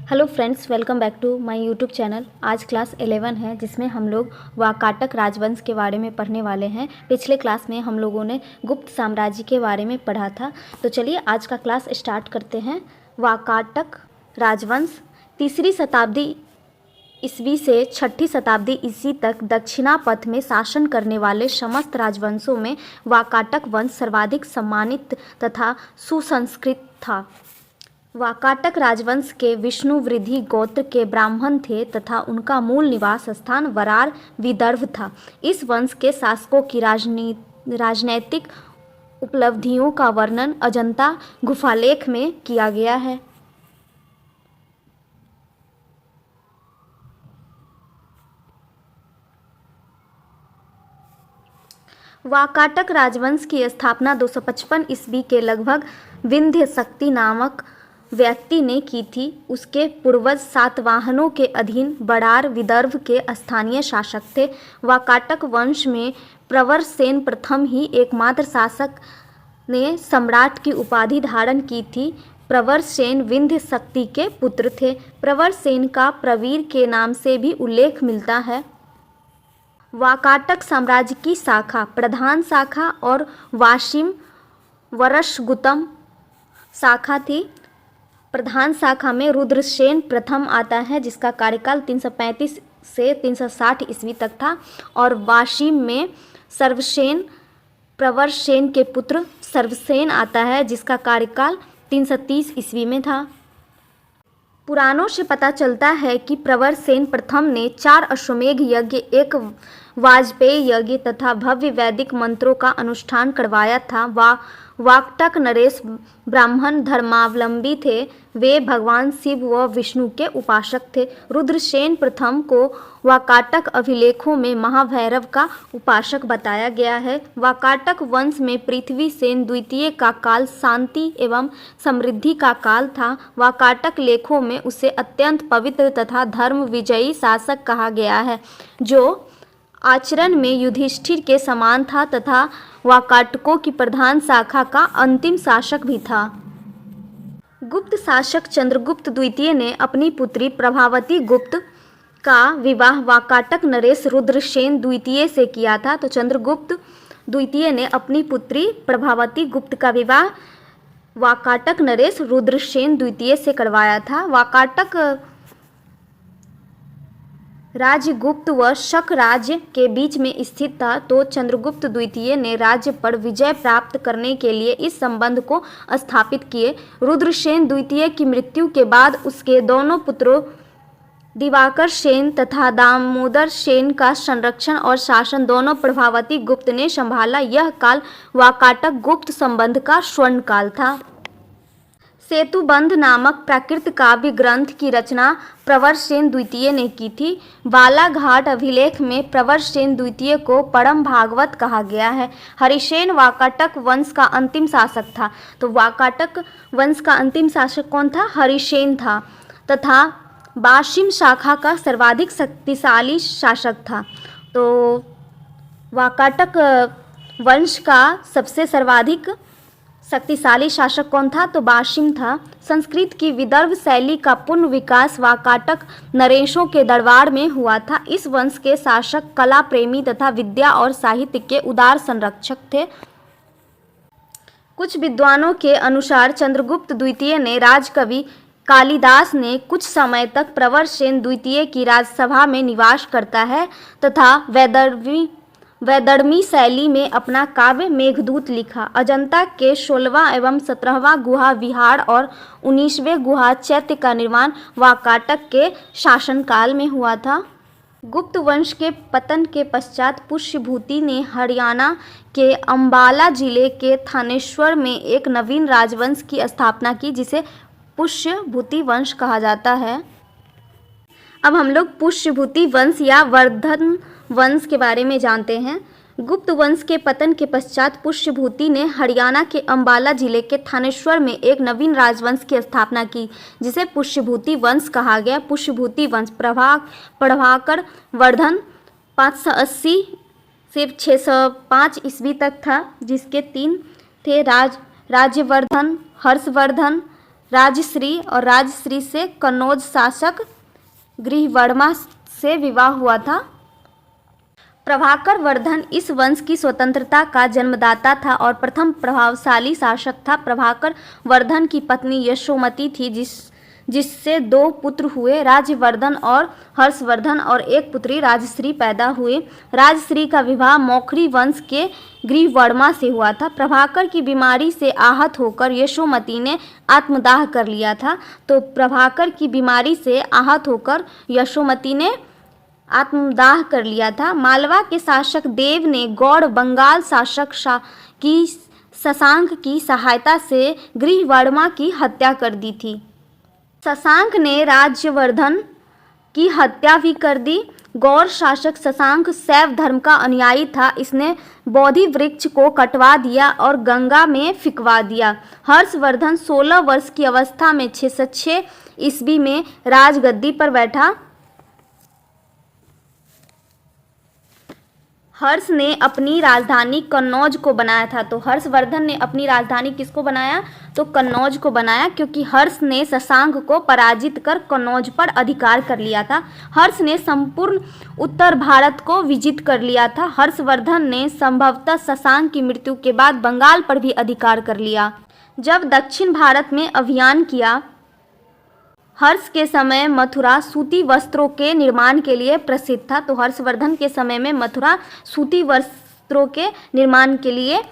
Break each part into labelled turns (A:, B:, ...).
A: Hello friends, welcome back to my YouTube channel. आज class 11 है जिसमें हम लोग वाकाटक राजवंश के बारे में पढ़ने वाले हैं। पिछले क्लास में हम लोगों ने गुप्त साम्राज्य के बारे में पढ़ा था। तो चलिए आज का क्लास स्टार्ट करते हैं। वाकाटक राजवंश 3री शताब्दी ईस्वी से 6ठी शताब्दी ईस्वी तक दक्षिणापथ में शासन करने वाले समस्त राजवंशों में वाकाटक वंश सर्वाधिक सम्मानित तथा सुसंस्कृत था। वाकाटक राजवंश के विष्णुवृद्धि गोत्र के ब्राह्मण थे तथा उनका मूल निवास स्थान वरार विदर्भ था। इस वंश के शासकों की राजनैतिक उपलब्धियों का वर्णन अजंता गुफालेख में किया गया है। वाकाटक राजवंश की स्थापना 255 ईस्वी के लगभग विंध्य शक्ति नामक व्यक्ति ने की थी। उसके पूर्वज सातवाहनों के अधीन बड़ार विदर्भ के स्थानीय शासक थे। वाकाटक वंश में प्रवर सेन प्रथम ही एकमात्र शासक ने सम्राट की उपाधि धारण की थी। प्रवर सेन विंध्य शक्ति के पुत्र थे। प्रवर सेन का प्रवीर के नाम से भी उल्लेख मिलता है। वाकाटक साम्राज्य की शाखा, प्रधान शाखा और वाशिम वरशगुतम शाखा थी। प्रधान शाखा में रुद्रसेन प्रथम आता है जिसका कार्यकाल 335 से 360 ईस्वी तक था, और वाशिम में सर्वसेन प्रवर सेन के पुत्र सर्वसेन आता है जिसका कार्यकाल 330 ईस्वी में था। पुराणों से पता चलता है कि प्रवर सेन प्रथम ने 4 अश्वमेध यज्ञ, 1 वाजपेयी यज्ञ तथा भव्य वैदिक मंत्रों का अनुष्ठान करवाया था। वाकाटक नरेश ब्राह्मण धर्मावलंबी थे। वे भगवान शिव व विष्णु के उपासक थे। रुद्रसेन प्रथम को वाकाटक अभिलेखों में महाभैरव का उपासक बताया गया है। वाकाटक वंश में पृथ्वी सेन द्वितीय का काल शांति एवं समृद्धि का काल था। वाकाटक लेखों में उसे अत्यंत पवित्र तथा धर्म विजयी शासक कहा गया है, जो आचरण में युधिष्ठिर के समान था तथा वाकाटकों की प्रधान शाखा का अंतिम शासक भी था। गुप्त शासक चंद्रगुप्त द्वितीय ने अपनी पुत्री प्रभावती गुप्त का विवाह वाकाटक नरेश रुद्रसेन द्वितीय से किया था। तो चंद्रगुप्त द्वितीय ने अपनी पुत्री प्रभावती गुप्त का विवाह वाकाटक नरेश रुद्रसेन द्वितीय से करवाया था। वाकाटक राज्य गुप्त व शक राज्य के बीच में स्थित था, तो चंद्रगुप्त द्वितीय ने राज्य पर विजय प्राप्त करने के लिए इस संबंध को स्थापित किए। रुद्रसेन द्वितीय की मृत्यु के बाद उसके दोनों पुत्रों दिवाकर सेन तथा दामोदर सेन का संरक्षण और शासन दोनों प्रभावती गुप्त ने संभाला। यह काल वाकाटक गुप्त संबंध का स्वर्ण काल था। सेतुबंध नामक प्राकृत काव्य ग्रंथ की रचना प्रवर सेन द्वितीय ने की थी। बालाघाट अभिलेख में प्रवर सेन द्वितीय को परम भागवत कहा गया है। हरिसेन वाकाटक वंश का अंतिम शासक था। तो वाकाटक वंश का अंतिम शासक कौन था? हरिसेन था, तथा वाशिम शाखा का सर्वाधिक शक्तिशाली शासक था। तो वाकाटक वंश का सबसे सर्वाधिक शक्तिशाली शासक कौन था? तो वाशिम था। संस्कृत की विदर्भ शैली का पूर्ण विकास वाकाटक नरेशों के दरबार में हुआ था। इस वंश के शासक कला प्रेमी तथा विद्या और साहित्य के उदार संरक्षक थे। कुछ विद्वानों के अनुसार चंद्रगुप्त द्वितीय ने राजकवि कालिदास ने कुछ समय तक प्रवर सेन द्वितीय की राजसभा में निवास करता है तथा वैदर्मी शैली में अपना काव्य मेघदूत लिखा। अजंता के 16वां एवं 17वां गुहा विहार और 19वें गुहा चैत्य का निर्माण वाकाटक के शासनकाल में हुआ था। गुप्त वंश के पतन के पश्चात पुष्यभूति ने हरियाणा के अंबाला जिले के थानेश्वर में एक नवीन राजवंश की स्थापना की, जिसे पुष्यभूति वंश कहा जाता है। अब हम लोग पुष्यभूति वंश या वर्धन वंश के बारे में जानते हैं। गुप्त वंश के पतन के पश्चात पुष्यभूति ने हरियाणा के अंबाला जिले के थानेश्वर में एक नवीन राजवंश की स्थापना की, जिसे पुष्यभूति वंश कहा गया। पुष्यभूति वंश प्रभाकर वर्धन 580 से 605 ईस्वी तक था, जिसके 3 थे राज्यवर्धन, हर्षवर्धन राजश्री और राजश्री से कन्नौज शासक गृहवर्मा से विवाह हुआ था। प्रभाकर वर्धन इस वंश की स्वतंत्रता का जन्मदाता था और प्रथम प्रभावशाली शासक था। प्रभाकर वर्धन की पत्नी यशोमती थी, जिससे 2 पुत्र हुए, राज्यवर्धन और हर्षवर्धन, और एक पुत्री राजश्री पैदा हुई। राजश्री का विवाह मौखरी वंश के गृहवर्मा से हुआ था। प्रभाकर की बीमारी से आहत होकर यशोमती ने आत्मदाह कर लिया था। तो प्रभाकर की बीमारी से आहत होकर यशोमती ने आत्मदाह कर लिया था। मालवा के शासक देव ने गौड़ बंगाल शासक की शशांक की सहायता से गृहवर्मा की हत्या कर दी थी। शशांक ने राज्यवर्धन की हत्या भी कर दी। गौड़ शासक शशांक शैव धर्म का अनुयायी था। इसने बोधि वृक्ष को कटवा दिया और गंगा में फिकवा दिया। हर्षवर्धन 16 वर्ष की अवस्था में 606 ईस्वी में राजगद्दी पर बैठा। हर्ष ने अपनी राजधानी कन्नौज को बनाया था। तो हर्षवर्धन ने अपनी राजधानी किसको बनाया? तो कन्नौज को बनाया, क्योंकि हर्ष ने शशांक को पराजित कर कन्नौज पर अधिकार कर लिया था। हर्ष ने संपूर्ण उत्तर भारत को विजित कर लिया था। हर्षवर्धन ने संभवतः शशांक की मृत्यु के बाद बंगाल पर भी अधिकार कर लिया। जब दक्षिण भारत में अभियान किया, हर्ष के समय मथुरा सूती वस्त्रों के निर्माण के लिए प्रसिद्ध था। तो हर्षवर्धन के समय में मथुरा सूती वस्त्रों के निर्माण के लिए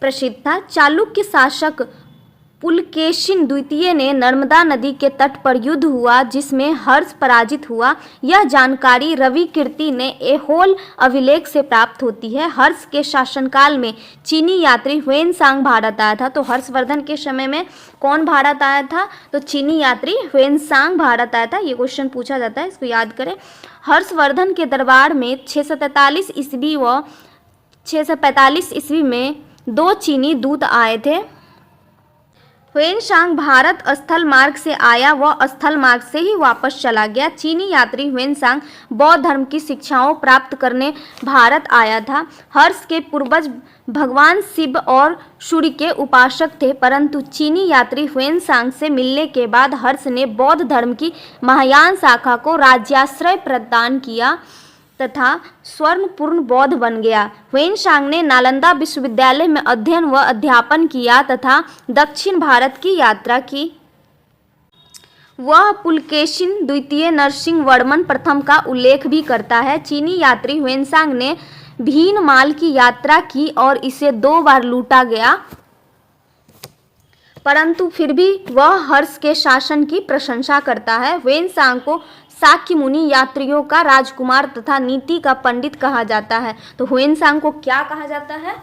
A: प्रसिद्ध था। चालुक्य शासक पुलकेशिन द्वितीय ने नर्मदा नदी के तट पर युद्ध हुआ, जिसमें हर्ष पराजित हुआ। यह जानकारी रवि कीर्ति ने ऐहोल अभिलेख से प्राप्त होती है। हर्ष के शासनकाल में चीनी यात्री ह्वेनसांग भारत आया था। तो हर्षवर्धन के समय में कौन भारत आया था? तो चीनी यात्री ह्वेनसांग भारत आया था। ये क्वेश्चन पूछा जाता है, इसको याद करें। हर्षवर्धन के दरबार में 643 ईस्वी व 645 ईस्वी में 2 चीनी दूत आए थे। ह्वेनसांग भारत स्थल मार्ग से आया, वह स्थल मार्ग से ही वापस चला गया। चीनी यात्री ह्वेनसांग बौद्ध धर्म की शिक्षाओं प्राप्त करने भारत आया था। हर्ष के पूर्वज भगवान शिव और सूर्य के उपासक थे, परंतु चीनी यात्री ह्वेनसांग से मिलने के बाद हर्ष ने बौद्ध धर्म की महायान शाखा को राज्याश्रय प्रदान किया तथा स्वर्णपूर्ण बौद्ध बन गया। ह्वेनसांग ने नालंदा विश्वविद्यालय में अध्ययन व अध्यापन किया तथा दक्षिण भारत की यात्रा की। वह पुलकेशिन द्वितीय नरसिंह वर्मन प्रथम का उल्लेख भी करता है। चीनी यात्री ह्वेनसांग ने भीनमाल की यात्रा की और इसे 2 बार लूटा गया, परंतु फिर भी वह हर्ष के शासन की प्रशंसा करता है। ह्वेनसांग को शाक्य मुनि यात्रियों का राजकुमार तथा नीति का पंडित कहा जाता है। तो ह्वेनसांग को क्या कहा जाता है?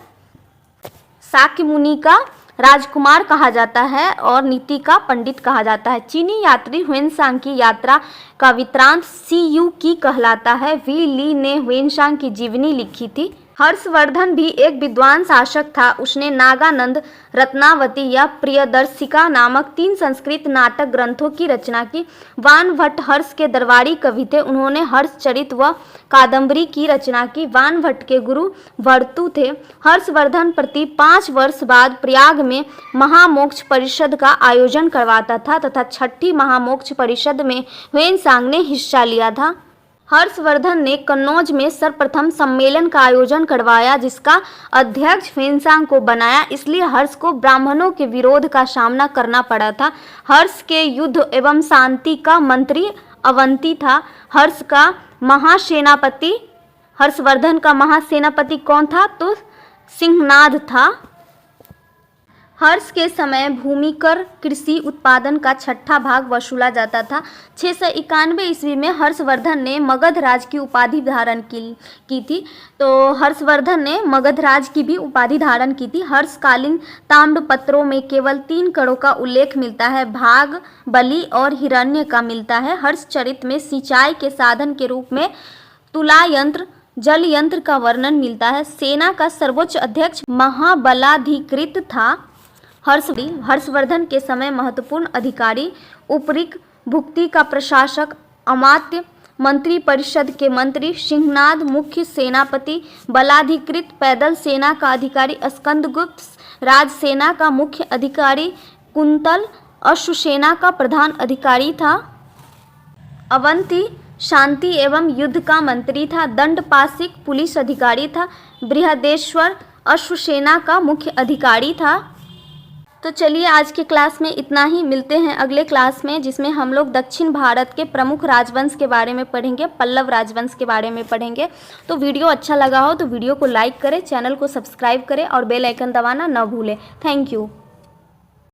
A: शाक्य मुनि का राजकुमार कहा जाता है और नीति का पंडित कहा जाता है। चीनी यात्री ह्वेनसांग की यात्रा का वृत्तांत सी यू की कहलाता है। वी ली ने ह्वेनसांग की जीवनी लिखी थी। हर्षवर्धन भी एक विद्वान शासक था। उसने नागानंद, रत्नावती या प्रियदर्शिका नामक 3 संस्कृत नाटक ग्रंथों की रचना की। वानभट्ट हर्ष के दरबारी कवि थे। उन्होंने हर्षचरित व कादम्बरी की रचना की। वानभट्ट के गुरु भर्तु थे। हर्षवर्धन प्रति 5 वर्ष बाद प्रयाग में महामोक्ष परिषद का आयोजन करवाता था तथा 6ठी महामोक्ष परिषद में ह्वेनसांग ने हिस्सा लिया था। हर्षवर्धन ने कन्नौज में सर्वप्रथम सम्मेलन का आयोजन करवाया, जिसका अध्यक्ष ह्वेनसांग को बनाया। इसलिए हर्ष को ब्राह्मणों के विरोध का सामना करना पड़ा था। हर्ष के युद्ध एवं शांति का मंत्री अवंती था। हर्षवर्धन का महासेनापति कौन था? तो सिंहनाद था। हर्ष के समय भूमि कर कृषि उत्पादन का 6ठा भाग वसूला जाता था। 691 ईस्वी में हर्षवर्धन ने मगध राज की उपाधि धारण की थी। तो हर्षवर्धन ने मगध राज की भी उपाधि धारण की थी। हर्षकालीन ताम्रपत्रों में केवल 3 करों का उल्लेख मिलता है, भाग, बलि और हिरण्य का मिलता है। हर्षचरित में सिंचाई के साधन के रूप में तुला यंत्र, जल यंत्र का वर्णन मिलता है। सेना का सर्वोच्च अध्यक्ष महाबलाधिकृत था। हर्षवर्धन के समय महत्वपूर्ण अधिकारी, उपरिक भुक्ति का प्रशासक, अमात्य, मंत्री परिषद के मंत्री, सिंहनाद मुख्य सेनापति, बलाधिकृत पैदल सेना का अधिकारी, स्कंदगुप्त राजसेना का मुख्य अधिकारी, कुंतल अश्वसेना का प्रधान अधिकारी था। अवंती शांति एवं युद्ध का मंत्री था। दंडपासिक पुलिस अधिकारी था। बृहदेश्वर अश्वसेना का मुख्य अधिकारी था। तो चलिए आज के क्लास में इतना ही। मिलते हैं अगले क्लास में, जिसमें हम लोग दक्षिण भारत के प्रमुख राजवंश के बारे में पढ़ेंगे, पल्लव राजवंश के बारे में पढ़ेंगे। तो वीडियो अच्छा लगा हो तो वीडियो को लाइक करें, चैनल को सब्सक्राइब करें और बेल आइकन दबाना न भूलें। Thank you.